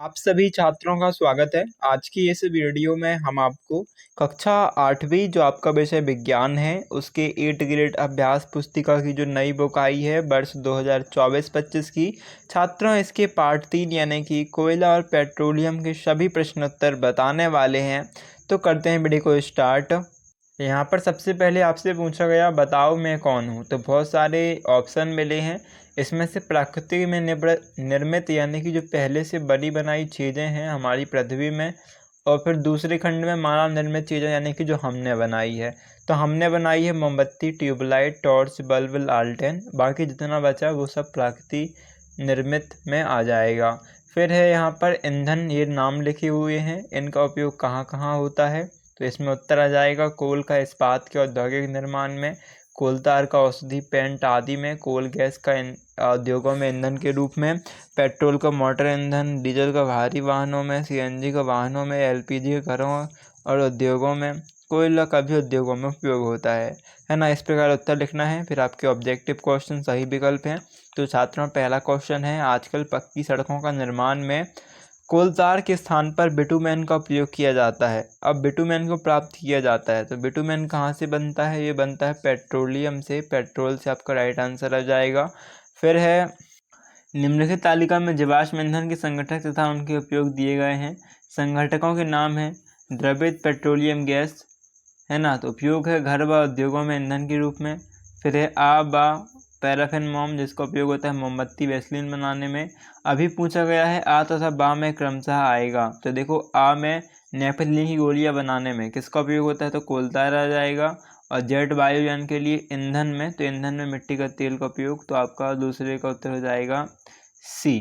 आप सभी छात्रों का स्वागत है। आज की इस वीडियो में हम आपको कक्षा 8वीं जो आपका विषय विज्ञान है उसके 8 ग्रेड अभ्यास पुस्तिका की जो नई बुक आई है वर्ष 2024-25 की छात्रों इसके पार्ट 3 यानी कि कोयला और पेट्रोलियम के सभी प्रश्नोत्तर बताने वाले हैं। तो करते हैं वीडियो को स्टार्ट। यहाँ पर सबसे पहले आपसे पूछा गया बताओ मैं कौन हूँ। तो बहुत सारे ऑप्शन मिले हैं। इसमें से प्रकृति में निर्मित यानी कि जो पहले से बनी बनाई चीज़ें हैं हमारी पृथ्वी में, और फिर दूसरे खंड में मानव निर्मित चीज़ें यानी कि जो हमने बनाई है। तो हमने बनाई है मोमबत्ती, ट्यूबलाइट, टॉर्च, बल्ब, लालटेन। बाकी जितना बचा वो सब प्रकृति निर्मित में आ जाएगा। फिर है यहाँ पर ईंधन, ये नाम लिखे हुए हैं, इनका उपयोग कहाँ कहाँ होता है। तो इसमें उत्तर आ जाएगा कोल का इस्पात के औद्योगिक निर्माण में, कोलतार का औषधि, पेंट आदि में, कोल गैस का उद्योगों में ईंधन के रूप में, पेट्रोल का मोटर ईंधन, डीजल का भारी वाहनों में, सीएनजी का वाहनों में, एलपीजी के घरों और उद्योगों में, कोयला का भी उद्योगों में उपयोग होता है ना। इस प्रकार उत्तर लिखना है। फिर आपके ऑब्जेक्टिव क्वेश्चन सही विकल्प हैं। तो छात्रों पहला क्वेश्चन है आजकल पक्की सड़कों का निर्माण में कोलतार के स्थान पर बिटुमेन का उपयोग किया जाता है। अब बिटुमेन को प्राप्त किया जाता है तो बिटुमेन कहाँ से बनता है? ये बनता है पेट्रोलियम से। पेट्रोल से आपका राइट आंसर आ जाएगा। फिर है निम्नलिखित तालिका में जीवाश्म ईंधन के संगठक तथा उनके उपयोग दिए गए हैं। संगठकों के नाम हैं द्रवित पेट्रोलियम गैस, है ना। तो उपयोग है घर व उद्योगों में ईंधन के रूप में। फिर है बा पैराफिन मोम, जिसका उपयोग होता है मोमबत्ती वैसलीन बनाने में। अभी पूछा गया है आ तथा बा में क्रमशः आएगा। तो देखो आ में नेपथलीन की गोलियां बनाने में किसका उपयोग होता है? तो कोलतार आ जाएगा। और जेट वायुयान के लिए ईंधन में, तो ईंधन में मिट्टी का तेल का उपयोग, तो आपका दूसरे का उत्तर हो जाएगा सी।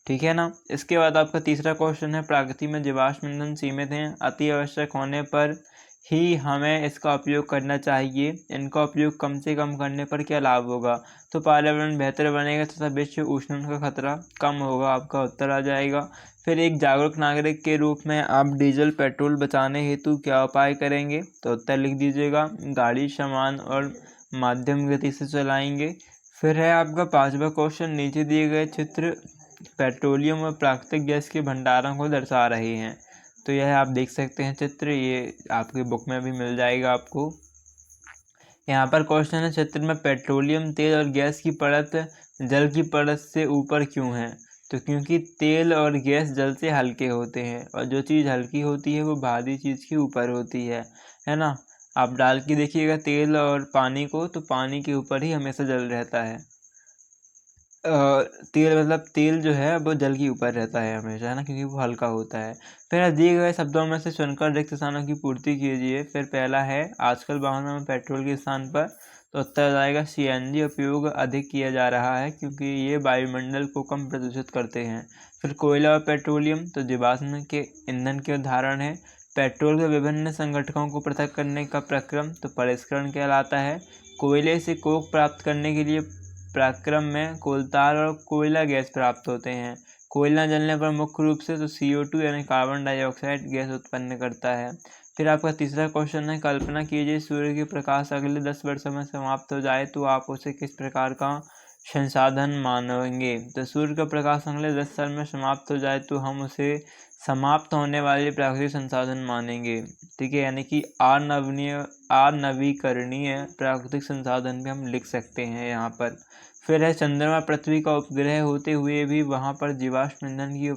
ठीक है ना। इसके बाद आपका तीसरा क्वेश्चन है प्रकृति में जीवाश्म ईंधन सीमित हैं, अति आवश्यक होने पर ही हमें इसका उपयोग करना चाहिए। इनका उपयोग कम से कम करने पर क्या लाभ होगा? तो पर्यावरण बेहतर बनेगा तथा विश्व उष्णन का खतरा कम होगा। आपका उत्तर आ जाएगा। फिर एक जागरूक नागरिक के रूप में आप डीजल पेट्रोल बचाने हेतु क्या उपाय करेंगे? तो उत्तर लिख दीजिएगा गाड़ी समान और माध्यम गति से चलाएंगे। फिर है आपका पांचवा क्वेश्चन, नीचे दिए गए चित्र पेट्रोलियम और प्राकृतिक गैस के भंडारों को दर्शा रहे हैं। तो यह आप देख सकते हैं चित्र, ये आपकी बुक में भी मिल जाएगा आपको। यहाँ पर क्वेश्चन है चित्र में पेट्रोलियम तेल और गैस की परत जल की परत से ऊपर क्यों है? तो क्योंकि तेल और गैस जल से हल्के होते हैं और जो चीज़ हल्की होती है वो भारी चीज़ के ऊपर होती है ना। आप डाल के देखिएगा तेल और पानी को, तो पानी के ऊपर ही हमेशा जल रहता है। तेल मतलब तेल जो है वो जल के ऊपर रहता है हमेशा, है ना, क्योंकि वो हल्का होता है। फिर दिए गए शब्दों में से चुनकर रिक्त स्थानों की पूर्ति कीजिए। फिर पहला है आजकल वाहनों में पेट्रोल के स्थान पर, तो उत्तर आएगा सीएनजी उपयोग अधिक किया जा रहा है क्योंकि ये वायुमंडल को कम प्रदूषित करते हैं। फिर कोयला और पेट्रोलियम, तो जीवाश्म के ईंधन के उदाहरण है। पेट्रोल के विभिन्न संगठकों को पृथक करने का प्रक्रम, तो परिष्करण कहलाता है। कोयले से कोक प्राप्त करने के लिए प्रक्रम में कोलतार और कोयला गैस प्राप्त होते हैं। कोयला जलने पर मुख्य रूप से तो CO2 यानी कार्बन डाइऑक्साइड गैस उत्पन्न करता है। फिर आपका तीसरा क्वेश्चन है कल्पना कीजिए सूर्य के प्रकाश अगले 10 वर्षों में समाप्त हो जाए तो आप उसे किस प्रकार का संसाधन मानेंगे? तो सूर्य का प्रकाश अगले 10 साल में समाप्त हो जाए तो हम उसे समाप्त होने वाले प्राकृतिक संसाधन मानेंगे। ठीक है, यानी कि अनवीकरणीय प्राकृतिक संसाधन भी हम लिख सकते हैं यहाँ पर। फिर है चंद्रमा पृथ्वी का उपग्रह होते हुए भी वहाँ पर जीवाश्म ईंधन की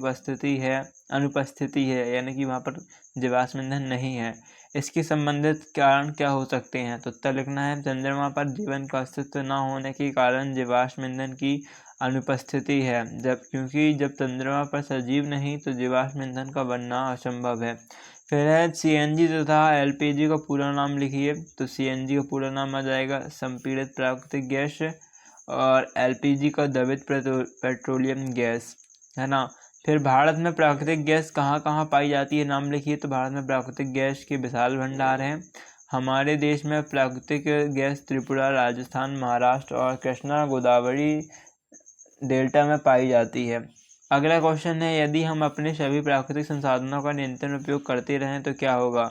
अनुपस्थिति है, यानी कि वहाँ पर जीवाश्म ईंधन नहीं है। इसके संबंधित कारण क्या हो सकते हैं? तो उत्तर लिखना है चंद्रमा पर जीवन का अस्तित्व न होने के कारण जीवाश्म ईंधन की अनुपस्थिति है, क्योंकि जब चंद्रमा पर सजीव नहीं तो जीवाश्म ईंधन का बनना असंभव है। फिर है सीएनजी तथा एलपीजी का पूरा नाम लिखिए। तो सीएनजी का पूरा नाम आ जाएगा संपीड़ित प्राकृतिक गैस और एलपीजी का द्रवित पेट्रोलियम गैस, है ना। फिर भारत में प्राकृतिक गैस कहाँ कहाँ पाई जाती है, नाम लिखिए। तो भारत में प्राकृतिक गैस के विशाल भंडार हैं। हमारे देश में प्राकृतिक गैस त्रिपुरा, राजस्थान, महाराष्ट्र और कृष्णा गोदावरी डेल्टा में पाई जाती है। अगला क्वेश्चन है यदि हम अपने सभी प्राकृतिक संसाधनों का निरंतर उपयोग करते रहें तो क्या होगा?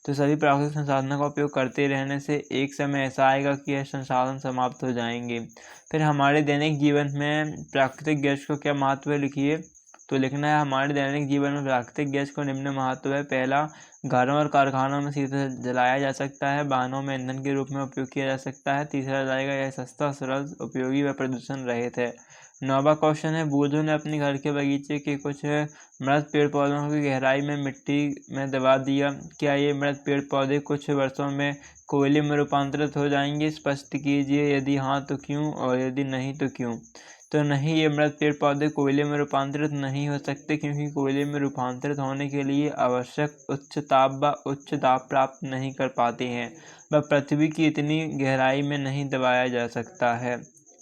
तो सभी प्राकृतिक संसाधनों का उपयोग करते रहने से एक समय ऐसा आएगा कि यह संसाधन समाप्त हो जाएंगे। फिर हमारे दैनिक जीवन में प्राकृतिक गैस का क्या महत्व है, लिखिए। तो लिखना है हमारे दैनिक जीवन में प्राकृतिक गैस को निम्न महत्व है। पहला, घरों और कारखानों में सीधे जलाया जा सकता है। वाहनों में ईंधन के रूप में उपयोग किया जा सकता है। तीसरा जाएगा यह सस्ता, सरल, उपयोगी व प्रदूषण रहित है। 9वां क्वेश्चन है, बूढ़ों ने अपने घर के बगीचे के कुछ मृत पेड़ पौधों की गहराई में मिट्टी में दबा दिया। क्या ये मृत पेड़ पौधे कुछ वर्षों में कोयले में रूपांतरित हो जाएंगे? स्पष्ट कीजिए, यदि हाँ तो क्यों, और यदि नहीं तो क्यों? तो नहीं, ये मृत पेड़ पौधे कोयले में रूपांतरित नहीं हो सकते, क्योंकि कोयले में रूपांतरित होने के लिए आवश्यक उच्च ताप व उच्च दाब प्राप्त नहीं कर पाते हैं, वह पृथ्वी की इतनी गहराई में नहीं दबाया जा सकता है।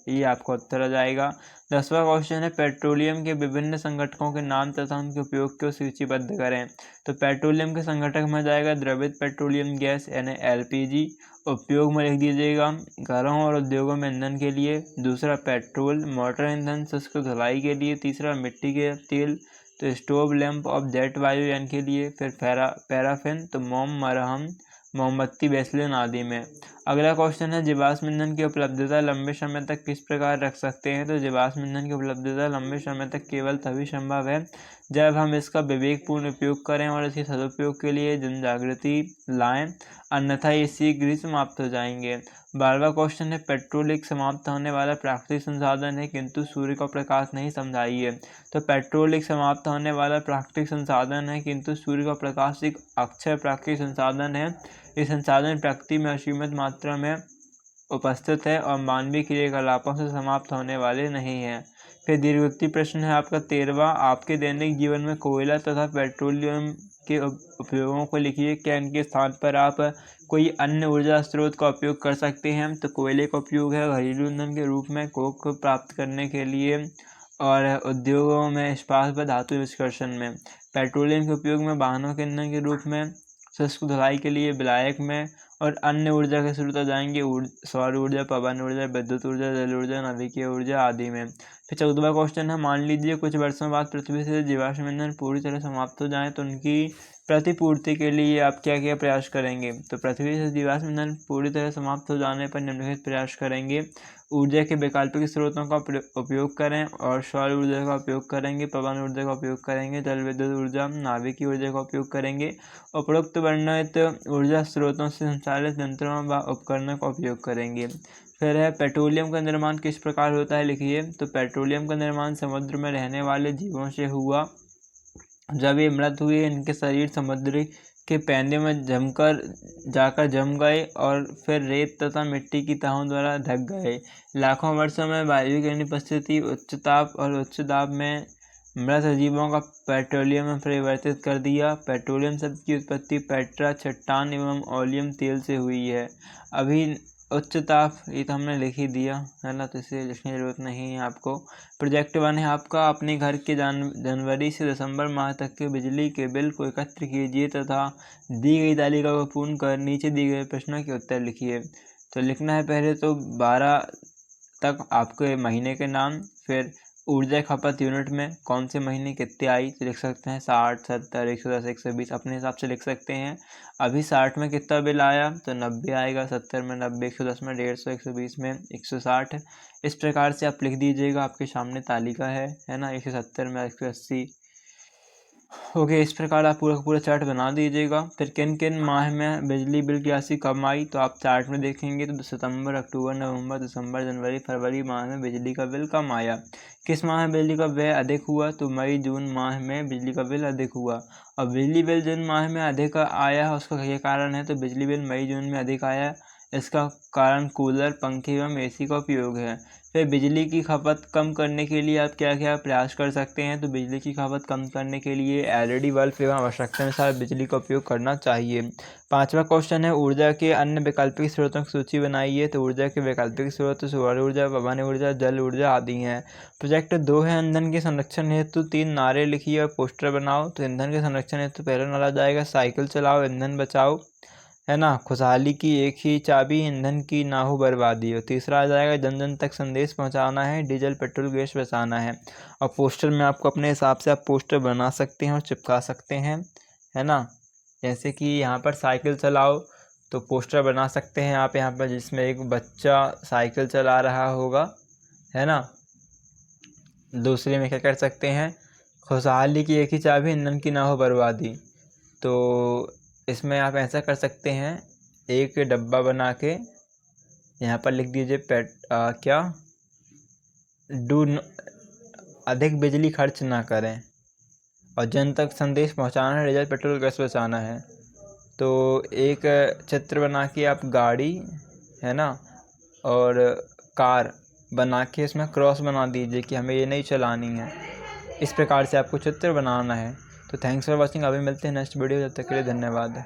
ये आपका उत्तर आ जाएगा। 10वां क्वेश्चन है, पेट्रोलियम के विभिन्न संगठकों के नाम तथा उनके उपयोग को सूचीबद्ध करें। तो पेट्रोलियम के संगठक में जाएगा द्रवित पेट्रोलियम गैस यानी LPG। उपयोग में लिख दीजिएगा, घरों और उद्योगों में ईंधन के लिए। दूसरा, पेट्रोल, मोटर ईंधन, शुष्क धुलाई के लिए। तीसरा, मिट्टी के तेल, तो स्टोव, लैंप ऑफ जेट वायुयान के लिए। फिर पैराफिन, तो मोम, मरहम, मोमबत्ती, वैसलीन आदि में। अगला क्वेश्चन है, जीवाश्म ईंधन की उपलब्धता लंबे समय तक किस प्रकार रख सकते हैं? तो जीवाश्म ईंधन की उपलब्धता लंबे समय तक केवल तभी संभव है जब हम इसका विवेकपूर्ण उपयोग करें और इसके सदुपयोग के लिए जन जागृति लाएं, अन्यथा ये शीघ्र ही समाप्त हो जाएंगे। 12वां क्वेश्चन है, पेट्रोल एक समाप्त होने वाला प्राकृतिक संसाधन है, किंतु सूर्य का प्रकाश नहीं। समझाइए। तो पेट्रोल एक समाप्त होने वाला प्राकृतिक संसाधन है, किंतु सूर्य का प्रकाश एक अक्षय प्राकृतिक संसाधन है। ये संसाधन प्रकृति में असीमित मात्रा में उपस्थित है और मानवीय क्रियाकलापों से समाप्त होने वाले नहीं हैं। फिर दीर्घवृत्तीय प्रश्न है आपका 13वां, आपके दैनिक जीवन में कोयला तथा पेट्रोलियम के उपयोगों को लिखिए। क्या इनके स्थान पर आप कोई अन्य ऊर्जा स्रोत का उपयोग कर सकते हैं? तो कोयले का उपयोग है घरेलू ईंधन के रूप में, कोक प्राप्त करने के लिए, और उद्योगों में, इस्पात व धातु निष्कर्षण में। पेट्रोलियम के उपयोग में वाहनों के ईंधन के रूप में, शुष्क धुलाई के लिए, विलायक में, और अन्य ऊर्जा के स्रोत आ जाएंगे सौर ऊर्जा, पवन ऊर्जा, विद्युत ऊर्जा, जल ऊर्जा, नवीकरणीय ऊर्जा आदि में। फिर 14वां क्वेश्चन है, मान लीजिए कुछ वर्षों बाद पृथ्वी से जीवाश्म ईंधन पूरी तरह समाप्त हो जाए तो उनकी प्रतिपूर्ति के लिए आप क्या क्या प्रयास करेंगे? तो पृथ्वी से जीवाश्म ईंधन पूरी तरह समाप्त हो जाने पर निम्नलिखित प्रयास करेंगे। ऊर्जा के वैकल्पिक स्रोतों का उपयोग करें और सौर ऊर्जा का उपयोग करेंगे, पवन ऊर्जा का उपयोग करेंगे, जल विद्युत ऊर्जा, नाभिकीय ऊर्जा का उपयोग करेंगे। उपरोक्त वर्णित ऊर्जा स्रोतों से संचालित यंत्रों व उपकरणों का उपयोग करेंगे। फिर है, पेट्रोलियम का निर्माण किस प्रकार होता है? लिखिए। तो पेट्रोलियम का निर्माण समुद्र में रहने वाले जीवों से हुआ। जब ये मृत हुए, इनके शरीर समुद्र के पैंदे में जाकर जम गए और फिर रेत तथा मिट्टी की तहों द्वारा ढक गए। लाखों वर्षों में वायु की अनुपस्थिति, उच्च ताप और उच्च दाब में मृत जीवों का पेट्रोलियम में परिवर्तित कर दिया। पेट्रोलियम शब्द की उत्पत्ति पेट्रा, चट्टान एवं ओलियम तेल से हुई है। अभी उच्च ताप, ये तो हमने लिख ही दिया है ना, तो इसे लिखने की जरूरत नहीं है आपको। प्रोजेक्ट 1 है आपका, अपने घर के जनवरी से दिसंबर माह तक के बिजली के बिल को एकत्र कीजिए तथा दी गई तालिका को पूर्ण कर नीचे दिए गए प्रश्नों के उत्तर लिखिए। तो लिखना है पहले तो 12 तक आपके महीने के नाम, फिर ऊर्जा खपत यूनिट में कौन से महीने कितने आई, तो लिख सकते हैं 60, 70, 110, 120, अपने हिसाब से लिख सकते हैं। अभी 60 में कितना बिल आया, तो 90 आएगा, 70 में 90, 110 में 150, 120 में 160। इस प्रकार से आप लिख दीजिएगा, आपके सामने तालिका है ना, 170 में 180। ओके, इस प्रकार आप पूरा चार्ट बना दीजिएगा। फिर किन किन माह में बिजली बिल की राशि कम आई, तो आप चार्ट में देखेंगे तो सितंबर, अक्टूबर, नवंबर, दिसंबर, जनवरी, फरवरी माह में बिजली का बिल कम आया। किस माह में बिजली का व्यय अधिक हुआ, तो मई जून माह में बिजली का बिल अधिक हुआ। और बिजली बिल जून माह में अधिक आया, उसका क्या कारण है, तो बिजली बिल मई जून में अधिक आया, इसका कारण कूलर, पंखे एवं AC का उपयोग है। फिर बिजली की खपत कम करने के लिए आप क्या क्या प्रयास कर सकते हैं, तो बिजली की खपत कम करने के लिए LED बल्ब एवं आवश्यकतानुसार बिजली का उपयोग करना चाहिए। 5वां क्वेश्चन है, ऊर्जा के अन्य वैकल्पिक स्रोतों की सूची बनाइए। तो ऊर्जा के वैकल्पिक स्रोत सौर ऊर्जा, पवन ऊर्जा, जल ऊर्जा आदि हैं। प्रोजेक्ट 2 है, ईंधन के संरक्षण हेतु 3 नारे लिखिए और पोस्टर बनाओ। तो ईंधन के संरक्षण हेतु पहला नारा जाएगा साइकिल चलाओ ईंधन बचाओ, है ना, खुशहाली की एक ही चाबी, ईंधन की ना हो बर्बादी हो। तीसरा आ जाएगा जन जन तक संदेश पहुंचाना है, डीजल पेट्रोल गैस बचाना है। और पोस्टर में आपको अपने हिसाब से आप पोस्टर बना सकते हैं और चिपका सकते हैं, है ना। जैसे कि यहाँ पर साइकिल चलाओ, तो पोस्टर बना सकते हैं आप यहाँ पर, जिसमें एक बच्चा साइकिल चला रहा होगा, है ना। दूसरे में क्या कर सकते हैं, खुशहाली की एक ही चाबी, ईंधन की ना हो बर्बादी। तो इसमें आप ऐसा कर सकते हैं, एक डब्बा बना के यहाँ पर लिख दीजिए क्या डू अधिक बिजली खर्च ना करें, और जन तक संदेश पहुँचाना है, डीजल पेट्रोल गैस बचाना है। तो एक चित्र बना के आप गाड़ी है ना और कार बना के इसमें क्रॉस बना दीजिए कि हमें ये नहीं चलानी है। इस प्रकार से आपको चित्र बनाना है। तो थैंक्स फॉर वॉचिंग। अभी मिलते हैं नेक्स्ट वीडियो, जब तक के लिए धन्यवाद।